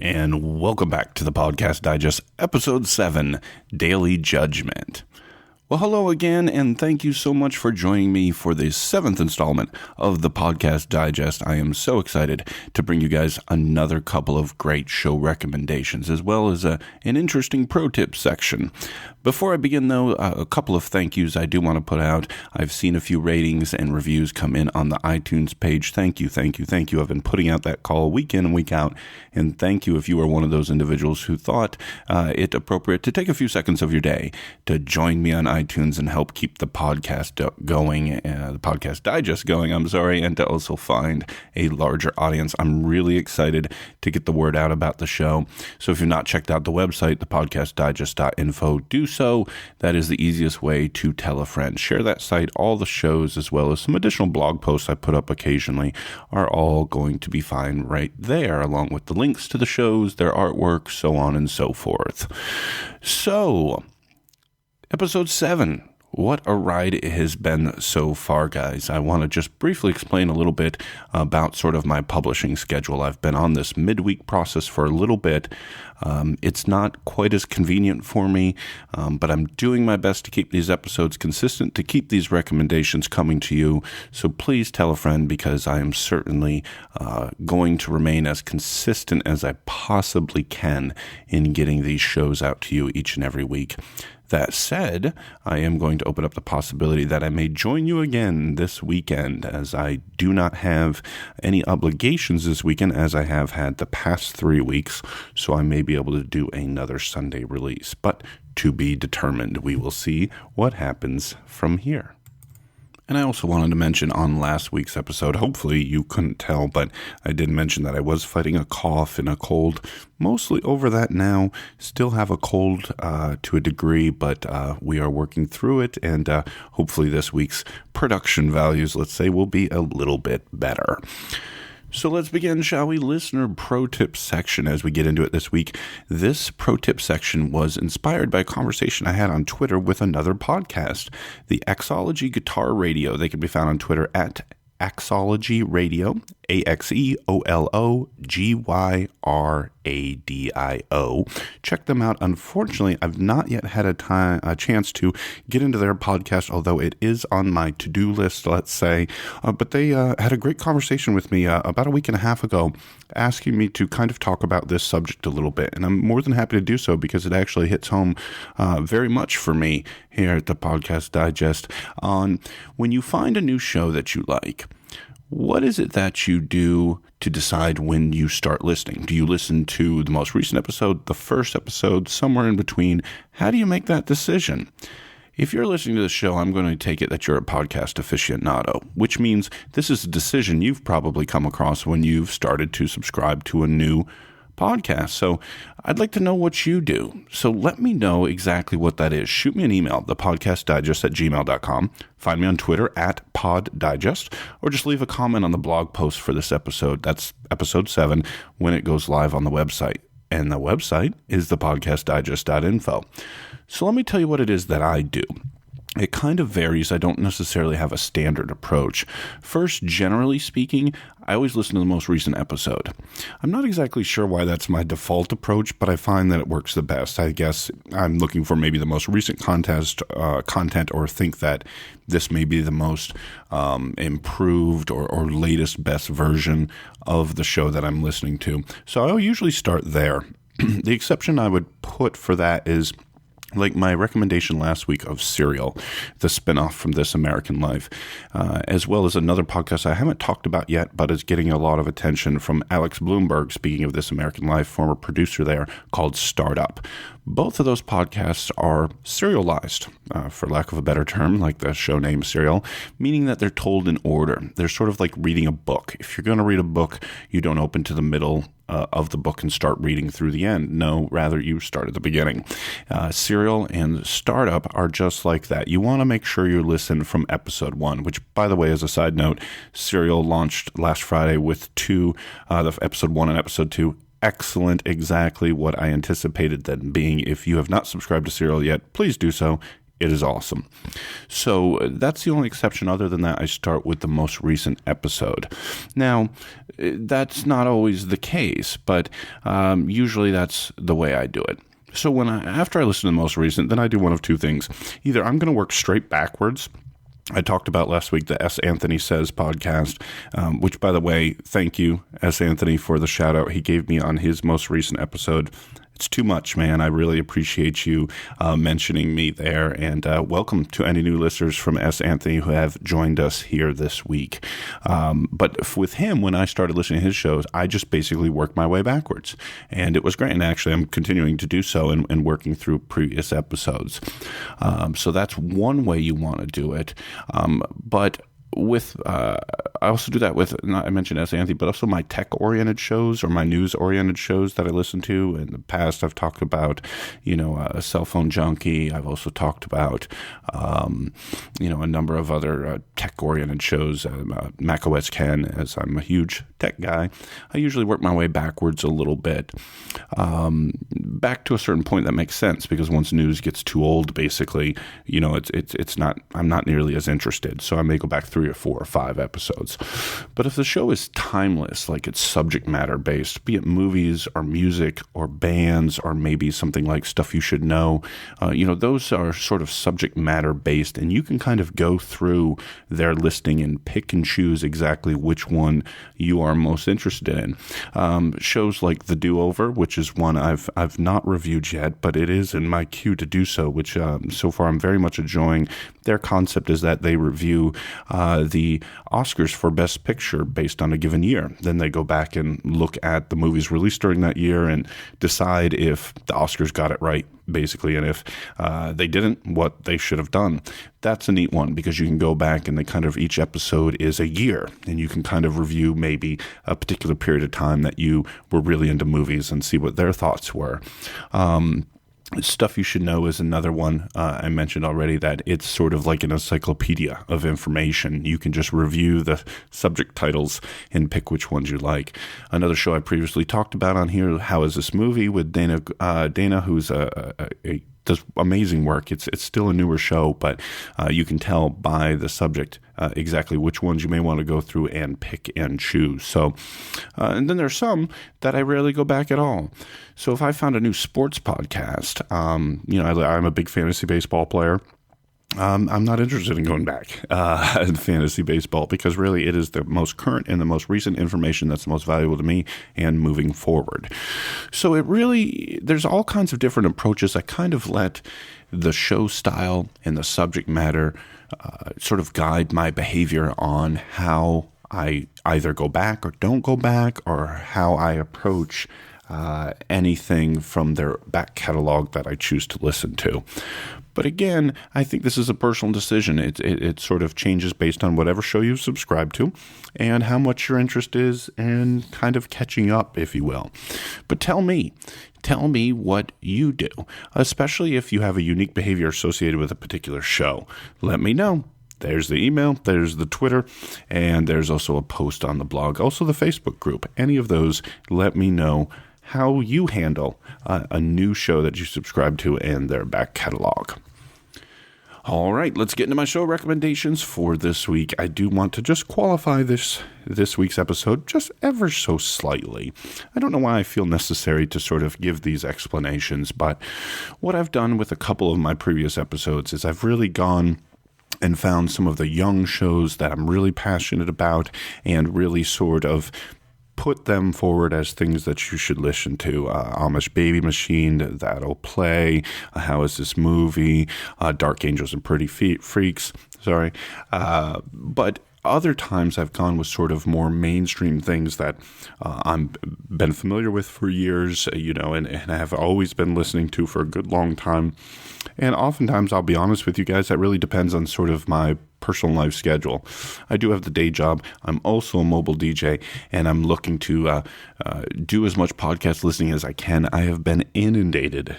And welcome back to the Podcast Digest, Episode 7, Daily Judgment. Well, hello again, and thank you so much for joining me for the 7th installment of the Podcast Digest. I am so excited to bring you guys another couple of great show recommendations, as well as an interesting pro tip section. Before I begin, though, a couple of thank yous I do want to put out. I've seen a few ratings and reviews come in on the iTunes page. Thank you. I've been putting out that call week in and week out, and thank you if you are one of those individuals who thought it appropriate to take a few seconds of your day to join me on iTunes and help keep the podcast going, the Podcast Digest going, and to also find a larger audience. I'm really excited to get the word out about the show. So if you've not checked out the website, thepodcastdigest.info, do so. That is the easiest way to tell a friend. Share that site. All the shows, as well as some additional blog posts I put up occasionally, are all going to be fine right there, along with the links to the shows, their artwork, so on and so forth. So, Episode 7. What a ride it has been so far, guys. I want to just briefly explain a little bit about sort of my publishing schedule. I've been on this midweek process for a little bit. It's not quite as convenient for me, but I'm doing my best to keep these episodes consistent, to keep these recommendations coming to you. So please tell a friend, because I am certainly going to remain as consistent as I possibly can in getting these shows out to you each and every week. That said, I am going to open up the possibility that I may join you again this weekend, as I do not have any obligations this weekend as I have had the past 3 weeks, so I may be able to do another Sunday release. But to be determined, we will see what happens from here. And I also wanted to mention on last week's episode, hopefully you couldn't tell, but I did mention that I was fighting a cough and a cold, mostly over that now. Still have a cold to a degree, but we are working through it, and hopefully this week's production values, let's say, will be a little bit better. So let's begin, shall we? Listener pro tip section as we get into it this week. This pro tip section was inspired by a conversation I had on Twitter with another podcast, the Axology Guitar Radio. They can be found on Twitter at Axology Radio, AXEOLOGYRADIO. Check them out. Unfortunately, I've not yet had a chance to get into their podcast, although it is on my to-do list, let's say. But they had a great conversation with me about a week and a half ago, asking me to kind of talk about this subject a little bit. And I'm more than happy to do so, because it actually hits home very much for me here at the Podcast Digest on when you find a new show that you like. What is it that you do to decide when you start listening? Do you listen to the most recent episode, the first episode, somewhere in between? How do you make that decision? If you're listening to the show, I'm going to take it that you're a podcast aficionado, which means this is a decision you've probably come across when you've started to subscribe to a new podcast. So I'd like to know what you do. So let me know exactly what that is. Shoot me an email, thepodcastdigest@gmail.com. Find me on Twitter at poddigest, or just leave a comment on the blog post for this episode. That's episode 7 when it goes live on the website. And the website is thepodcastdigest.info. So let me tell you what it is that I do. It kind of varies. I don't necessarily have a standard approach. First, generally speaking, I always listen to the most recent episode. I'm not exactly sure why that's my default approach, but I find that it works the best. I guess I'm looking for maybe the most recent content, or think that this may be the most improved or latest best version of the show that I'm listening to. So I'll usually start there. The exception I would put for that is like my recommendation last week of Serial, the spinoff from This American Life, as well as another podcast I haven't talked about yet, but is getting a lot of attention from Alex Bloomberg, speaking of This American Life, former producer there, called Startup. Both of those podcasts are serialized, for lack of a better term, like the show name Serial, meaning that they're told in order. They're sort of like reading a book. If you're going to read a book, you don't open to the middle of the book and start reading through the end. No, rather you start at the beginning. Serial and Startup are just like that. You want to make sure you listen from episode 1, which, by the way, as a side note, Serial launched last Friday with the episode 1 and episode 2. Excellent, exactly what I anticipated them being. If you have not subscribed to Serial yet, please do so. it is awesome. So that's the only exception. Other than that, I start with the most recent episode. Now, that's not always the case, but usually that's the way I do it. So after I listen to the most recent, then I do one of two things. Either I'm going to work straight backwards. I talked about last week the S. Anthony Says podcast, which, by the way, thank you, S. Anthony, for the shout out he gave me on his most recent episode. It's too much, man. I really appreciate you mentioning me there. And welcome to any new listeners from S. Anthony who have joined us here this week. But with him, when I started listening to his shows, I just basically worked my way backwards. And it was great. And actually, I'm continuing to do so and working through previous episodes. So that's one way you want to do it. But I also do that with, I mentioned S. Anthony, but also my tech-oriented shows or my news-oriented shows that I listen to. In the past, I've talked about, a cell phone junkie. I've also talked about, a number of other tech-oriented shows. macOS Ken, as I'm a huge tech guy, I usually work my way backwards a little bit. Back to a certain point that makes sense, because once news gets too old, basically, it's not, I'm not nearly as interested. So I may go back 3 or 4 or 5 episodes. But if the show is timeless, like it's subject matter based, be it movies or music or bands or maybe something like Stuff You Should Know, those are sort of subject matter based, and you can kind of go through their listing and pick and choose exactly which one you are most interested in. Shows like The Do-Over, which is one I've not reviewed yet, but it is in my queue to do so, which so far I'm very much enjoying. Their concept is that they review the Oscars for Best Picture based on a given year. Then they go back and look at the movies released during that year and decide if the Oscars got it right, basically, and if they didn't, what they should have done. That's a neat one, because you can go back and each episode is a year, and you can kind of review maybe a particular period of time that you were really into movies and see what their thoughts were. Stuff You Should Know is another one I mentioned already, that it's sort of like an encyclopedia of information. You can just review the subject titles and pick which ones you like. Another show I previously talked about on here, How Is This Movie, with Dana, who's does amazing work. It's still a newer show, but you can tell by the subject exactly which ones you may want to go through and pick and choose. So, and then there's some that I rarely go back at all. So if I found a new sports podcast, I'm a big fantasy baseball player. I'm not interested in going back in fantasy baseball, because really it is the most current and the most recent information that's the most valuable to me and moving forward. So there's all kinds of different approaches. I kind of let the show style and the subject matter sort of guide my behavior on how I either go back or don't go back, or how I approach anything from their back catalog that I choose to listen to. But again, I think this is a personal decision. It sort of changes based on whatever show you subscribe to and how much your interest is and kind of catching up, if you will. But tell me what you do, especially if you have a unique behavior associated with a particular show. Let me know. There's the email, there's the Twitter, and there's also a post on the blog, also the Facebook group. Any of those, let me know how you handle a new show that you subscribe to and their back catalog. All right, let's get into my show recommendations for this week. I do want to just qualify this week's episode just ever so slightly. I don't know why I feel necessary to sort of give these explanations, but what I've done with a couple of my previous episodes is I've really gone and found some of the young shows that I'm really passionate about and really sort of put them forward as things that you should listen to. Amish Baby Machine, That'll Play, How Is This Movie, Dark Angels and Pretty Freaks, but other times I've gone with sort of more mainstream things that I've been familiar with for years, and I have always been listening to for a good long time. And oftentimes, I'll be honest with you guys, that really depends on sort of my personal life schedule. I do have the day job. I'm also a mobile DJ, and I'm looking to do as much podcast listening as I can. I have been inundated,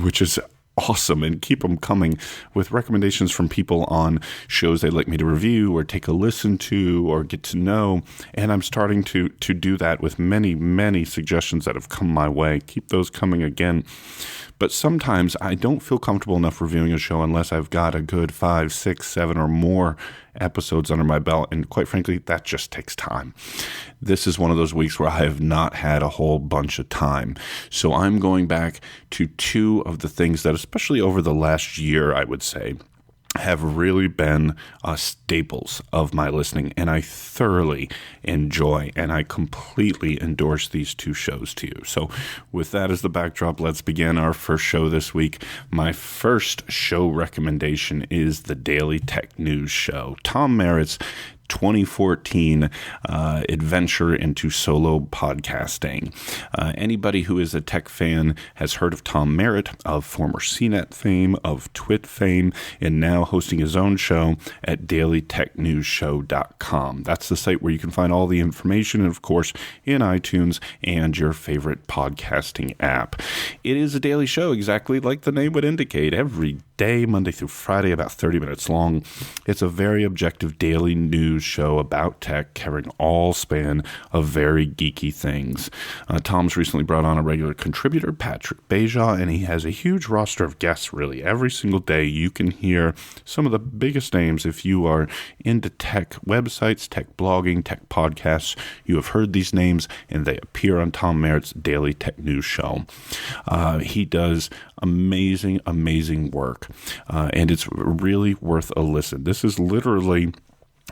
which is awesome, and keep them coming with recommendations from people on shows they'd like me to review or take a listen to or get to know. And I'm starting to do that with many, many suggestions that have come my way. Keep those coming again. But sometimes I don't feel comfortable enough reviewing a show unless I've got a good 5, 6, 7 or more episodes under my belt. And quite frankly, that just takes time. This is one of those weeks where I have not had a whole bunch of time. So I'm going back to two of the things that, especially over the last year, I would say, have really been staples of my listening, and I thoroughly enjoy, and I completely endorse these two shows to you. So with that as the backdrop, let's begin our first show this week. My first show recommendation is the Daily Tech News Show, Tom Merritt's 2014 adventure into solo podcasting. Anybody who is a tech fan has heard of Tom Merritt, of former CNET fame, of Twit fame, and now hosting his own show at dailytechnewsshow.com. That's the site where you can find all the information, and of course, in iTunes and your favorite podcasting app. It is a daily show, exactly like the name would indicate, every day, Monday through Friday, about 30 minutes long. It's a very objective daily news show about tech, covering all span of very geeky things. Tom's recently brought on a regular contributor, Patrick Beja, and he has a huge roster of guests, really. Every single day you can hear some of the biggest names. If you are into tech websites, tech blogging, tech podcasts, you have heard these names, and they appear on Tom Merritt's Daily Tech News Show. He does amazing work, and it's really worth a listen. This is literally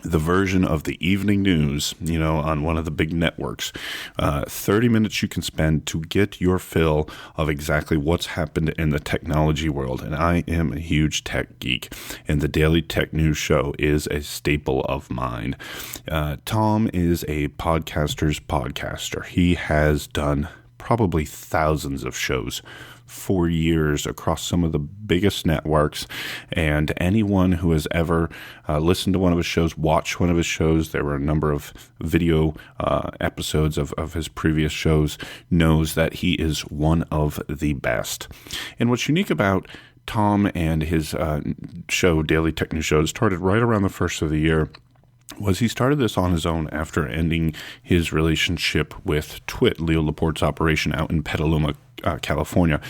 the version of the evening news, on one of the big networks. 30 minutes you can spend to get your fill of exactly what's happened in the technology world. And I am a huge tech geek, and the Daily Tech News Show is a staple of mine. Tom is a podcaster's podcaster. He has done probably thousands of shows for years across some of the biggest networks, and anyone who has ever listened to one of his shows, watched one of his shows, there were a number of video episodes of his previous shows, knows that he is one of the best. And what's unique about Tom and his show, Daily Tech News Show, started right around the first of the year, was he started this on his own after ending his relationship with Twit, Leo Laporte's operation out in Petaluma, California.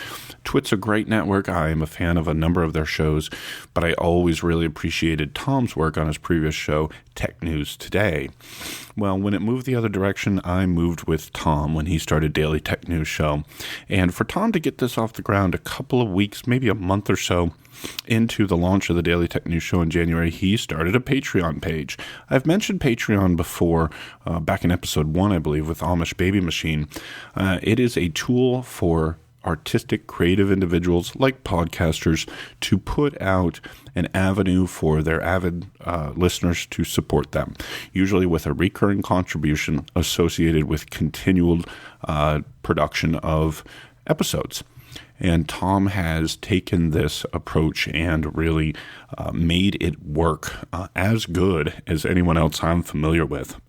Twit's a great network. I am a fan of a number of their shows, but I always really appreciated Tom's work on his previous show, Tech News Today. Well, when it moved the other direction, I moved with Tom when he started Daily Tech News Show. And for Tom to get this off the ground a couple of weeks, maybe a month or so into the launch of the Daily Tech News Show in January, he started a Patreon page. I've mentioned Patreon before, back in episode 1, I believe, with Amish Baby Machine. It is a tool for artistic, creative individuals like podcasters to put out an avenue for their avid listeners to support them, usually with a recurring contribution associated with continual production of episodes. And Tom has taken this approach and really made it work as good as anyone else I'm familiar with.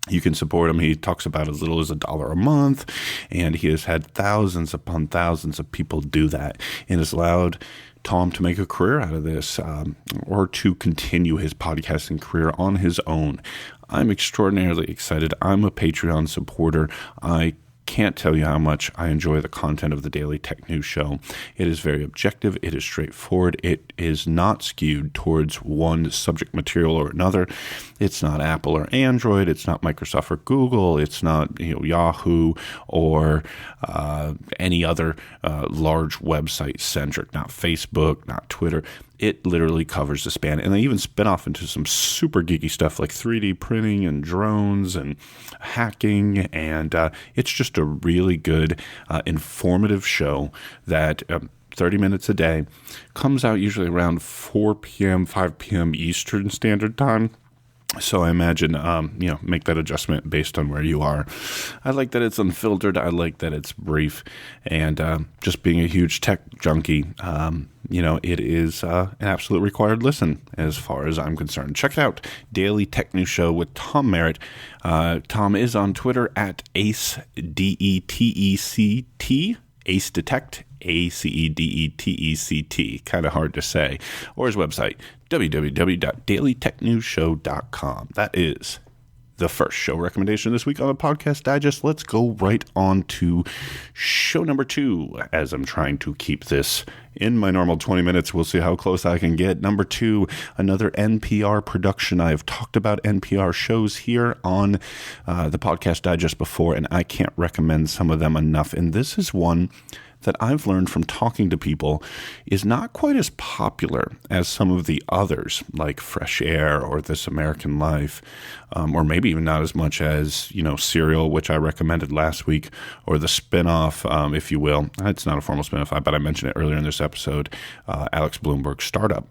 You can support him. He talks about as little as $1 a month, and he has had thousands upon thousands of people do that, and has allowed Tom to make a career out of this, or to continue his podcasting career on his own. I'm extraordinarily excited. I'm a Patreon supporter. I can't tell you how much I enjoy the content of the Daily Tech News Show. It is very objective. It is straightforward. It is not skewed towards one subject material or another. It's not Apple or Android. It's not Microsoft or Google. It's not Yahoo or any other large website centric. Not Facebook, not Twitter. It literally covers the span. And they even spin off into some super geeky stuff like 3D printing and drones and hacking. And it's just a really good, informative show that 30 minutes a day comes out usually around 4 p.m., 5 p.m. Eastern Standard Time. So I imagine, make that adjustment based on where you are. I like that it's unfiltered. I like that it's brief. And just being a huge tech junkie, it is an absolute required listen as far as I'm concerned. Check it out, Daily Tech News Show with Tom Merritt. Tom is on Twitter at Ace, D-E-T-E-C-T, Ace Detect, ACEDETECT, kind of hard to say, or his website, www.dailytechnewsshow.com. That is the first show recommendation this week on the Podcast Digest. Let's go right on to show number 2, as I'm trying to keep this in my normal 20 minutes. We'll see how close I can get. Number 2, another NPR production. I have talked about NPR shows here on the Podcast Digest before, and I can't recommend some of them enough. And this is one that I've learned from talking to people is not quite as popular as some of the others, like Fresh Air or This American Life, or maybe even not as much as, Serial, which I recommended last week, or the spinoff, if you will. It's not a formal spinoff, but I mentioned it earlier in this episode, Alex Bloomberg's startup.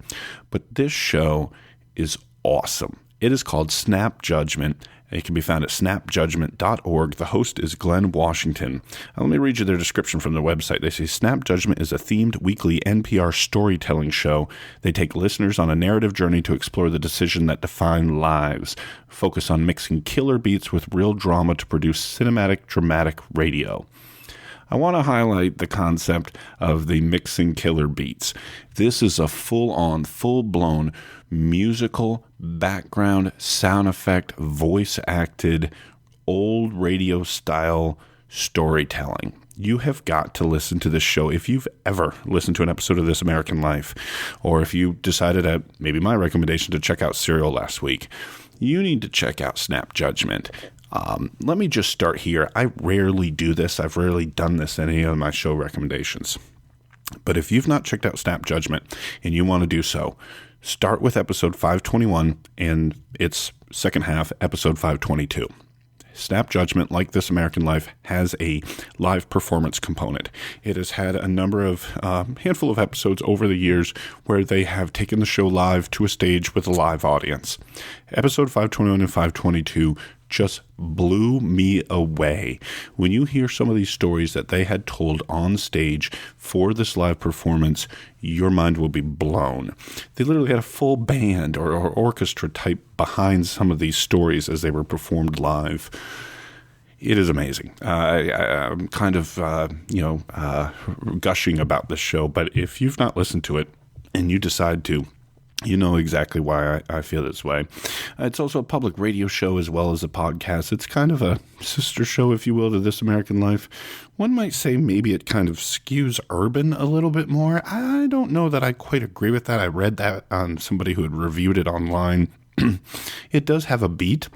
But this show is awesome. It is called Snap Judgment. It can be found at snapjudgment.org. The host is Glenn Washington. Now, let me read you their description from their website. They say, Snap Judgment is a themed weekly NPR storytelling show. They take listeners on a narrative journey to explore the decisions that define lives, focus on mixing killer beats with real drama to produce cinematic, dramatic radio. I want to highlight the concept of the mixing killer beats. This is a full-on, full-blown musical background, sound effect, voice-acted, old radio-style storytelling. You have got to listen to this show. If you've ever listened to an episode of This American Life, or if you decided at maybe my recommendation to check out Serial last week, you need to check out Snap Judgment. Let me just start here. I rarely do this. I've rarely done this in any of my show recommendations. But if you've not checked out Snap Judgment and you want to do so, start with episode 521 and its second half, episode 522. Snap Judgment, like This American Life, has a live performance component. It has had a number of, handful of episodes over the years where they have taken the show live to a stage with a live audience. Episode 521 and 522 just blew me away. When you hear some of these stories that they had told on stage for this live performance, your mind will be blown. They literally had a full band or orchestra type behind some of these stories as they were performed live. It is amazing. I'm kind of, gushing about this show, but if you've not listened to it and you decide to, you know exactly why I feel this way. It's also a public radio show as well as a podcast. It's kind of a sister show, if you will, to This American Life. One might say maybe it kind of skews urban a little bit more. I don't know that I quite agree with that. I read that on somebody who had reviewed it online. It does have a beat,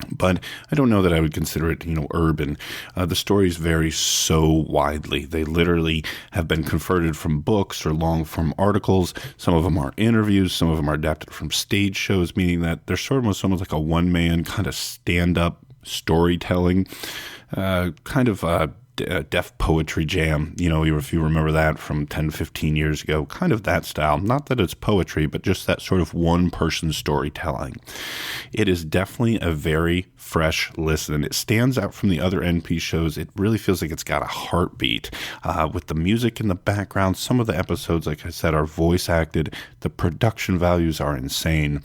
but I don't know that I would consider it, urban. The stories vary so widely. They literally have been converted from books or long-form articles. Some of them are interviews. Some of them are adapted from stage shows, meaning that they're sort of almost like a one-man kind of stand-up storytelling, kind of Def Poetry Jam, if you remember that from 10, 15 years ago, kind of that style. Not that it's poetry, but just that sort of one-person storytelling. It is definitely a very fresh listen. It stands out from the other NP shows. It really feels like it's got a heartbeat. With the music in the background, some of the episodes, like I said, are voice-acted. The production values are insane.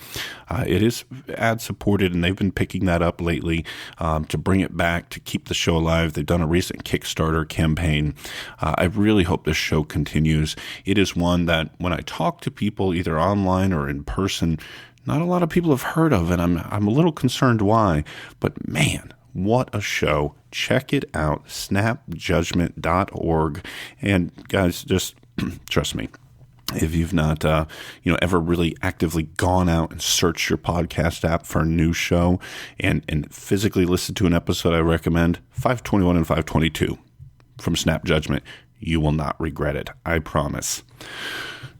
It is ad-supported, and they've been picking that up lately to bring it back, to keep the show alive. They've done a recent Kickstarter campaign. I really hope this show continues. It is one that when I talk to people either online or in person, not a lot of people have heard of, and I'm a little concerned why. But man, what a show. Check it out, snapjudgment.org. And guys, just trust me. If you've not, ever really actively gone out and searched your podcast app for a new show and physically listened to an episode, I recommend 521 and 522 from Snap Judgment. You will not regret it. I promise.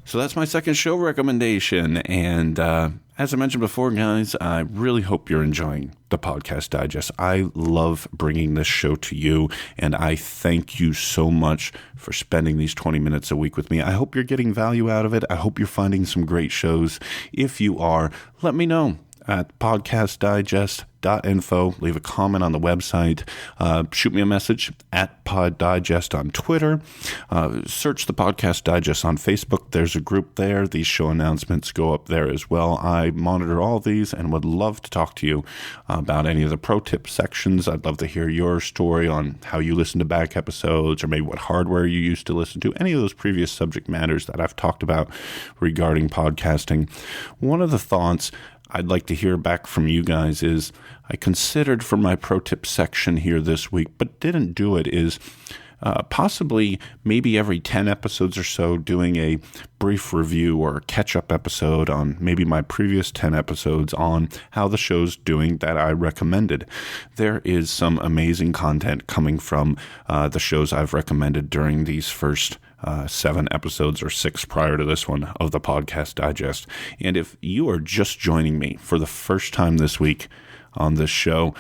So that's my second show recommendation. And as I mentioned before, guys, I really hope you're enjoying the Podcast Digest. I love bringing this show to you, and I thank you so much for spending these 20 minutes a week with me. I hope you're getting value out of it. I hope you're finding some great shows. If you are, let me know at podcastdigest.info. Leave a comment on the website. Shoot me a message at Pod Digest on Twitter. Search the Podcast Digest on Facebook. There's a group there. These show announcements go up there as well. I monitor all these and would love to talk to you about any of the pro tip sections. I'd love to hear your story on how you listen to back episodes, or maybe what hardware you used to listen to, any of those previous subject matters that I've talked about regarding podcasting. One of the thoughts I'd like to hear back from you guys is I considered for my pro tip section here this week, but didn't do it, is possibly maybe every 10 episodes or so doing a brief review or catch-up episode on maybe my previous 10 episodes on how the show's doing that I recommended. There is some amazing content coming from the shows I've recommended during these first 7 episodes or 6 prior to this one of the Podcast Digest. And if you are just joining me for the first time this week on this show,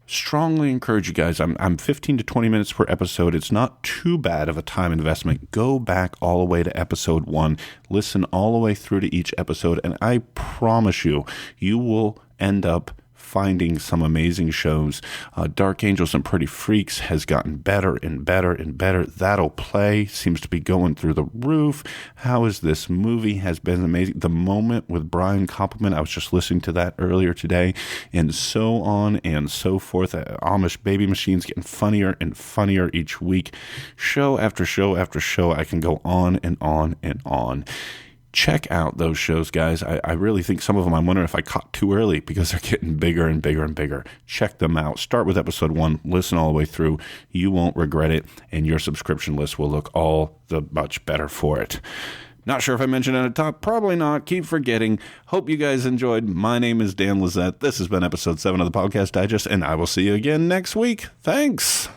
strongly encourage you guys. I'm 15 to 20 minutes per episode. It's not too bad of a time investment. Go back all the way to episode 1. Listen all the way through to each episode, and I promise you, you will end up finding some amazing shows. Dark Angels and Pretty Freaks has gotten better and better and better. That'll Play seems to be going through the roof. How Is This Movie has been amazing. The Moment with Brian Koppelman, I was just listening to that earlier today, and so on and so forth. Amish Baby Machines getting funnier and funnier each week. Show after show after show. I can go on and on and on. Check out those shows, guys. I really think some of them, I'm wondering if I caught too early because they're getting bigger and bigger and bigger. Check them out. Start with episode 1. Listen all the way through. You won't regret it, and your subscription list will look all the much better for it. Not sure if I mentioned it at the top. Probably not. Keep forgetting. Hope you guys enjoyed. My name is Dan Lizette. This has been episode 7 of the Podcast Digest, and I will see you again next week. Thanks.